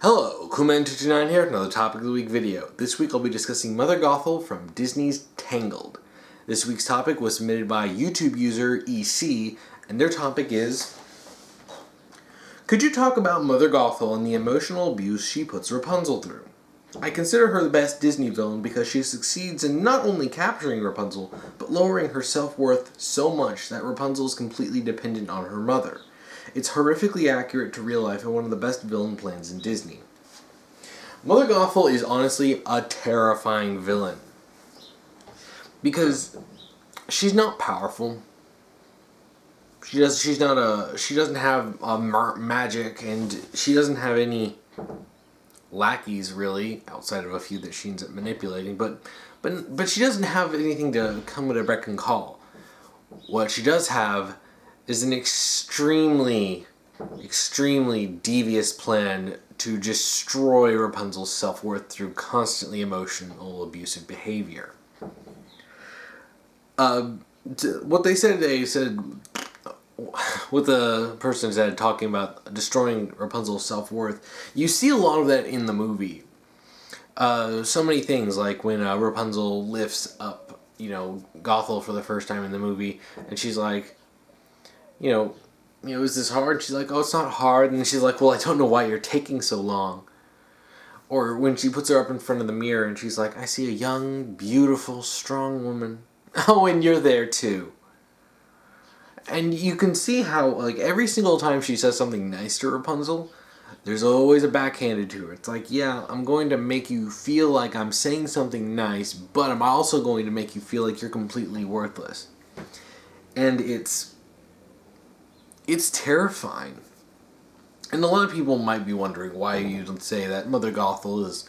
Hello, Kuman229 here with another Topic of the Week video. This week I'll be discussing Mother Gothel from Disney's Tangled. This week's topic was submitted by YouTube user EC, and their topic is: could you talk about Mother Gothel and the emotional abuse she puts Rapunzel through? I consider her the best Disney villain because she succeeds in not only capturing Rapunzel, but lowering her self-worth so much that Rapunzel is completely dependent on her mother. It's horrifically accurate to real life and one of the best villain plans in Disney. Mother Gothel is honestly a terrifying villain. Because she's not powerful. She doesn't have magic, and she doesn't have any lackeys really, outside of a few that she ends up manipulating, but she doesn't have anything to come with a beck and call. What she does have is an extremely devious plan to destroy Rapunzel's self-worth through constantly emotional, abusive behavior. What they said what the person said, talking about destroying Rapunzel's self-worth, you see a lot of that in the movie. So many things, like when Rapunzel lifts up, Gothel for the first time in the movie, and she's like, is this hard? She's like, oh, it's not hard. And she's like, well, I don't know why you're taking so long. Or when she puts her up in front of the mirror and she's like, I see a young, beautiful, strong woman. Oh, and you're there too. And you can see how, every single time she says something nice to Rapunzel, there's always a backhanded to her. It's like, yeah, I'm going to make you feel like I'm saying something nice, but I'm also going to make you feel like you're completely worthless. And it's terrifying. And a lot of people might be wondering why you don't say that Mother Gothel is...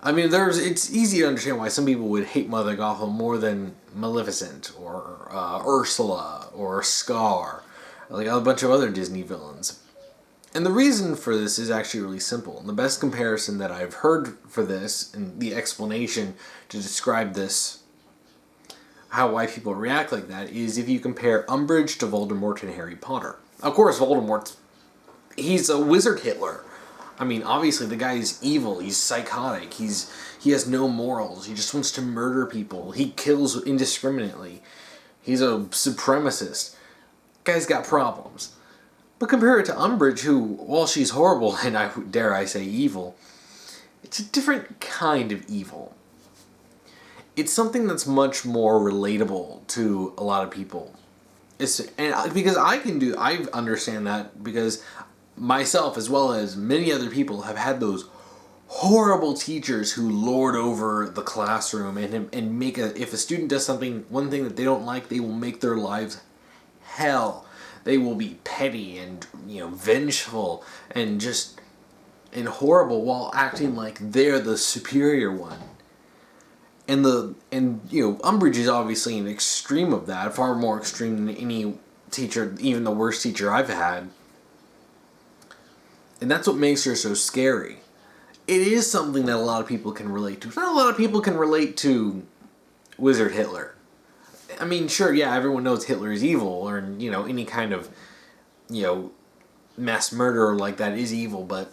it's easy to understand why some people would hate Mother Gothel more than Maleficent, or Ursula, or Scar, like a bunch of other Disney villains. And the reason for this is actually really simple. And the best comparison that I've heard for this, and the explanation to describe this, why people react like that, is if you compare Umbridge to Voldemort in Harry Potter. Of course, he's a wizard Hitler. Obviously the guy is evil, he's psychotic, he has no morals, he just wants to murder people, he kills indiscriminately, he's a supremacist. Guy's got problems. But compare it to Umbridge, who, while she's horrible, and dare I say evil, it's a different kind of evil. It's something that's much more relatable to a lot of people. Because I understand that, because myself, as well as many other people, have had those horrible teachers who lord over the classroom and make if a student does one thing that they don't like, they will make their lives hell. They will be petty and vengeful and horrible while acting like they're the superior one. And Umbridge is obviously an extreme of that, far more extreme than any teacher, even the worst teacher I've had. And that's what makes her so scary. It is something that a lot of people can relate to. Not a lot of people can relate to Wizard Hitler. Sure, yeah, everyone knows Hitler is evil, or, any kind of, mass murderer like that is evil, but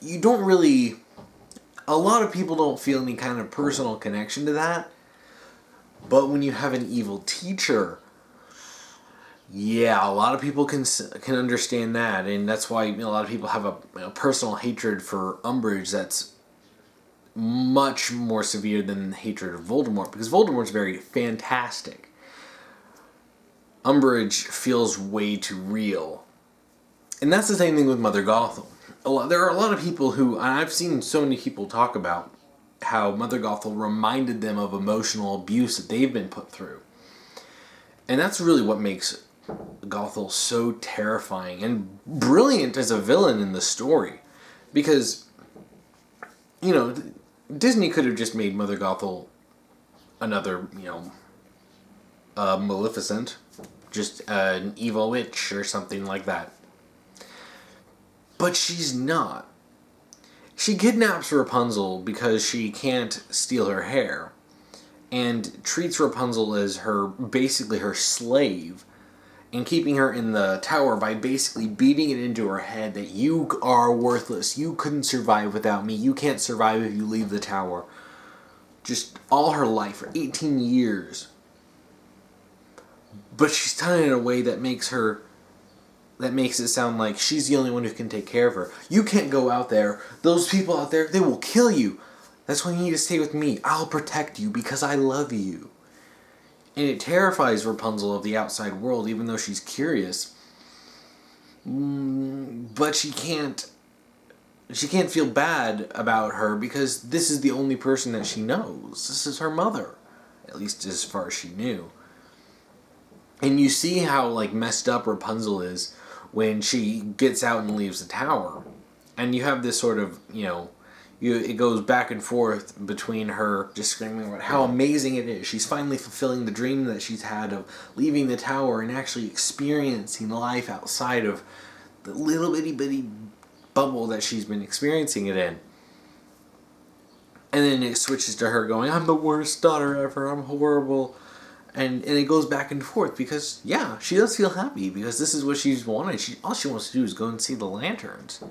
you don't really... A lot of people don't feel any kind of personal connection to that. But when you have an evil teacher, yeah, a lot of people can understand that. And that's why a lot of people have a personal hatred for Umbridge that's much more severe than the hatred of Voldemort. Because Voldemort's very fantastic. Umbridge feels way too real. And that's the same thing with Mother Gothel. There are a lot of people who, and I've seen so many people talk about how Mother Gothel reminded them of emotional abuse that they've been put through. And that's really what makes Gothel so terrifying and brilliant as a villain in the story. Because, Disney could have just made Mother Gothel another, Maleficent, just an evil witch or something like that. But she's not. She kidnaps Rapunzel because she can't steal her hair, and treats Rapunzel as basically her slave, and keeping her in the tower by basically beating it into her head that you are worthless. You couldn't survive without me. You can't survive if you leave the tower. Just all her life, for 18 years. But she's done it in a way that makes it sound like she's the only one who can take care of her. You can't go out there. Those people out there, they will kill you. That's why you need to stay with me. I'll protect you because I love you. And it terrifies Rapunzel of the outside world, even though she's curious. But she can't feel bad about her because this is the only person that she knows. This is her mother, at least as far as she knew. And you see how like messed up Rapunzel is when she gets out and leaves the tower. And you have this sort of, it goes back and forth between her just screaming about how amazing it is. She's finally fulfilling the dream that she's had of leaving the tower and actually experiencing life outside of the little bitty bubble that she's been experiencing it in. And then it switches to her going, I'm the worst daughter ever, I'm horrible. And it goes back and forth because, yeah, she does feel happy because this is what she's wanted. All she wants to do is go and see the lanterns.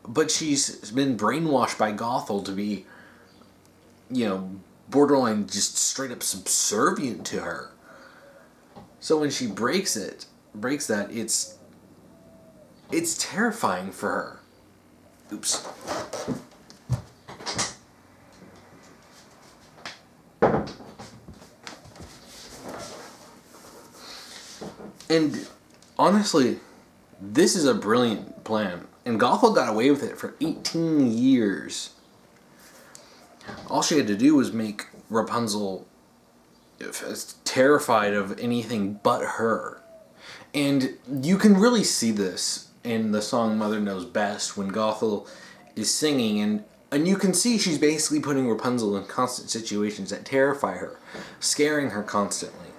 But she's been brainwashed by Gothel to be, borderline just straight up subservient to her. So when she breaks that, it's terrifying for her. Oops. And honestly, this is a brilliant plan. And Gothel got away with it for 18 years. All she had to do was make Rapunzel terrified of anything but her. And you can really see this in the song Mother Knows Best when Gothel is singing. And you can see she's basically putting Rapunzel in constant situations that terrify her, scaring her constantly.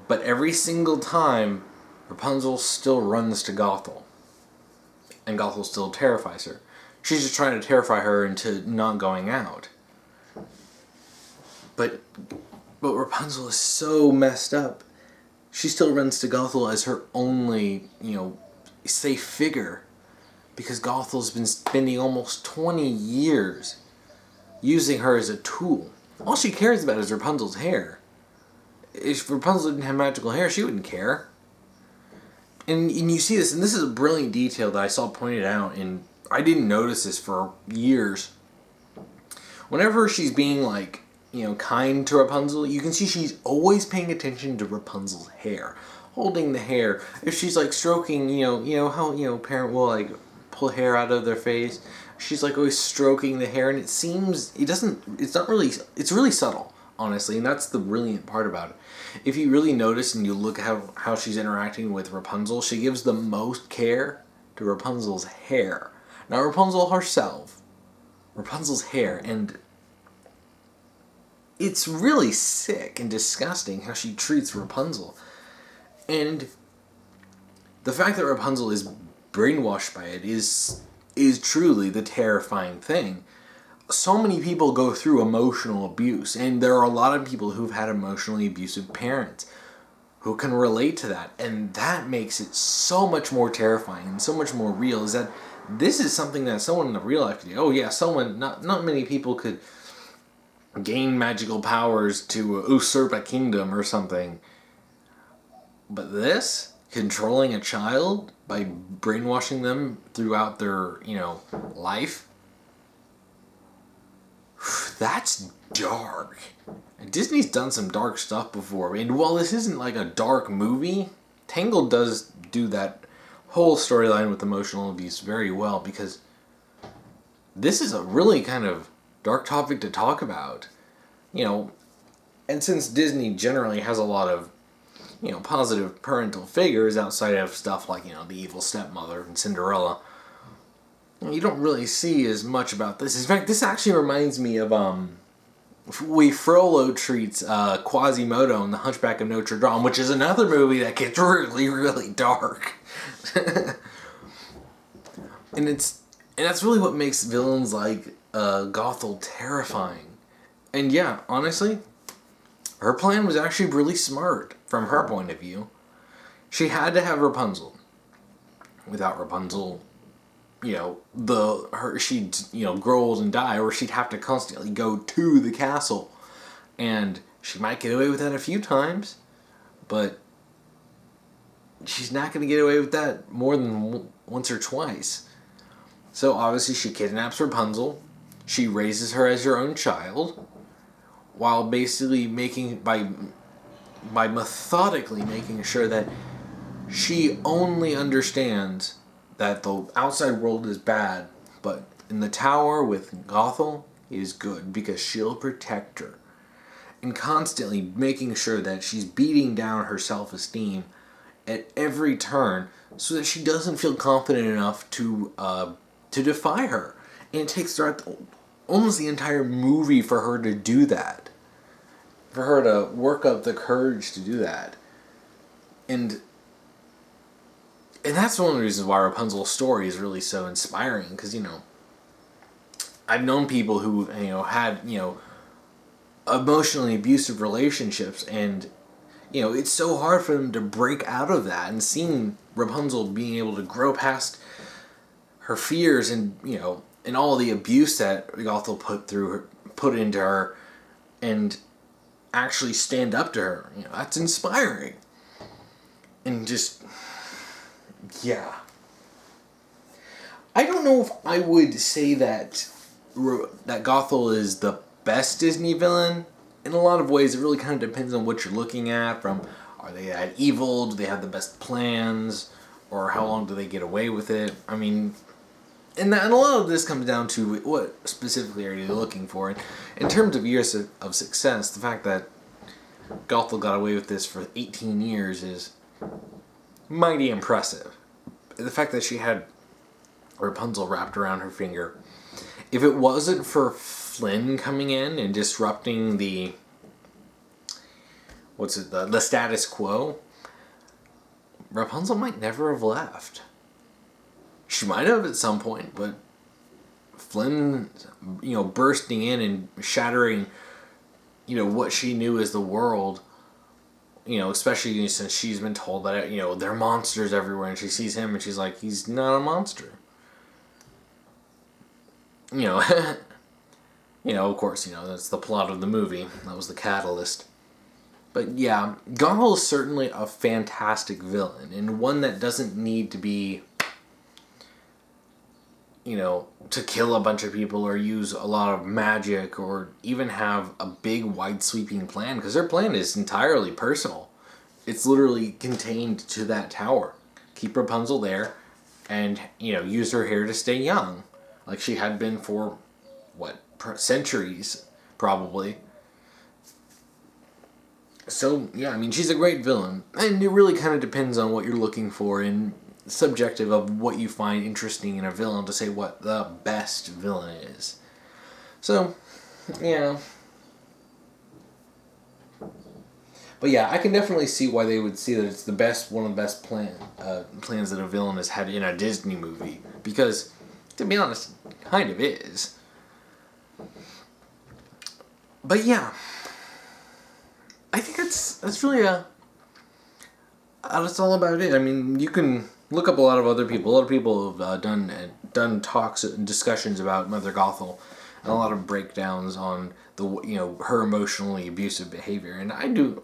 But every single time, Rapunzel still runs to Gothel. And Gothel still terrifies her. She's just trying to terrify her into not going out. But Rapunzel is so messed up. She still runs to Gothel as her only, safe figure. Because Gothel's been spending almost 20 years using her as a tool. All she cares about is Rapunzel's hair. If Rapunzel didn't have magical hair, she wouldn't care. And you see this, and this is a brilliant detail that I saw pointed out, and I didn't notice this for years. Whenever she's being, kind to Rapunzel, you can see she's always paying attention to Rapunzel's hair. Holding the hair. If she's, stroking, how, parent will, pull hair out of their face. She's, always stroking the hair, and it's really subtle, honestly, and that's the brilliant part about it. If you really notice and you look at how she's interacting with Rapunzel, she gives the most care to Rapunzel's hair. Not Rapunzel herself, Rapunzel's hair. And it's really sick and disgusting how she treats Rapunzel. And the fact that Rapunzel is brainwashed by it is truly the terrifying thing. So many people go through emotional abuse, and there are a lot of people who've had emotionally abusive parents who can relate to that, and that makes it so much more terrifying and so much more real, is that this is something that someone in the real life could do. Oh yeah, not many people could gain magical powers to usurp a kingdom or something, but this, controlling a child by brainwashing them throughout their, life, that's dark. Disney's done some dark stuff before. And while this isn't a dark movie, Tangled does do that whole storyline with emotional abuse very well, because this is a really kind of dark topic to talk about. And since Disney generally has a lot of, positive parental figures outside of stuff like, the evil stepmother and Cinderella, you don't really see as much about this. In fact, this actually reminds me of Frollo treats Quasimodo in The Hunchback of Notre Dame, which is another movie that gets really, really dark. and that's really what makes villains like Gothel terrifying. And yeah, honestly, her plan was actually really smart from her point of view. She had to have Rapunzel. Without Rapunzel, she'd grow old and die, or she'd have to constantly go to the castle, and she might get away with that a few times, but she's not going to get away with that more than once or twice. So obviously she kidnaps Rapunzel, she raises her as her own child, while basically by methodically making sure that she only understands that the outside world is bad, but in the tower with Gothel is good, because she'll protect her. And constantly making sure that she's beating down her self-esteem at every turn so that she doesn't feel confident enough to defy her. And it takes throughout almost the entire movie for her to do that. For her to work up the courage to do that. And that's one of the reasons why Rapunzel's story is really so inspiring. Because, I've known people who, had, emotionally abusive relationships. And, it's so hard for them to break out of that. And seeing Rapunzel being able to grow past her fears and, and all the abuse that Gothel put into her, and actually stand up to her, that's inspiring. And just, yeah. I don't know if I would say that Gothel is the best Disney villain. In a lot of ways, it really kind of depends on what you're looking at. From, are they that evil? Do they have the best plans? Or how long do they get away with it? I mean, and a lot of this comes down to what specifically are you looking for. In terms of years of success, the fact that Gothel got away with this for 18 years is mighty impressive. The fact that she had Rapunzel wrapped around her finger. If it wasn't for Flynn coming in and disrupting the status quo, Rapunzel might never have left. She might have at some point, but Flynn, bursting in and shattering, what she knew as the world, especially since she's been told that, there are monsters everywhere, and she sees him and she's like, he's not a monster. Of course, that's the plot of the movie. That was the catalyst. But yeah, Gothel is certainly a fantastic villain, and one that doesn't need to be, to kill a bunch of people or use a lot of magic or even have a big, wide sweeping plan, because their plan is entirely personal. It's literally contained to that tower. Keep Rapunzel there and, use her hair to stay young, like she had been for, centuries, probably. So, yeah, I mean, she's a great villain. And it really kind of depends on what you're looking for and subjective of what you find interesting in a villain to say what the best villain is. So, yeah. But yeah, I can definitely see why they would see that it's one of the best plans that a villain has had in a Disney movie. Because, to be honest, it kind of is. But yeah, I think that's really that's all about it. I mean, you can look up a lot of other people. A lot of people have done talks and discussions about Mother Gothel, and a lot of breakdowns on her emotionally abusive behavior. And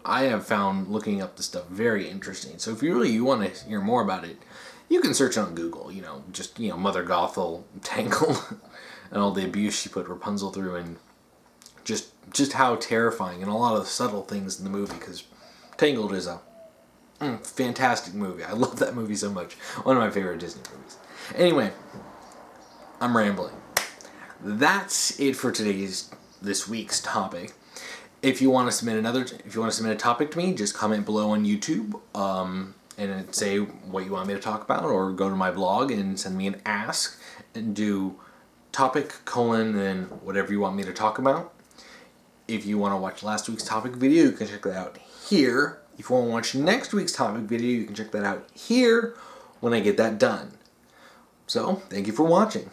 I have found looking up this stuff very interesting. So if you want to hear more about it, you can search on Google. Just Mother Gothel Tangled and all the abuse she put Rapunzel through, and just how terrifying, and a lot of the subtle things in the movie, because Tangled is a fantastic movie. I love that movie so much. One of my favorite Disney movies. Anyway, I'm rambling. That's it for this week's topic. If you want to submit a topic to me, just comment below on YouTube, and say what you want me to talk about, or go to my blog and send me an ask and do topic : then whatever you want me to talk about. If you want to watch last week's topic video, you can check that out here. If you want to watch next week's topic video, you can check that out here when I get that done. So, thank you for watching.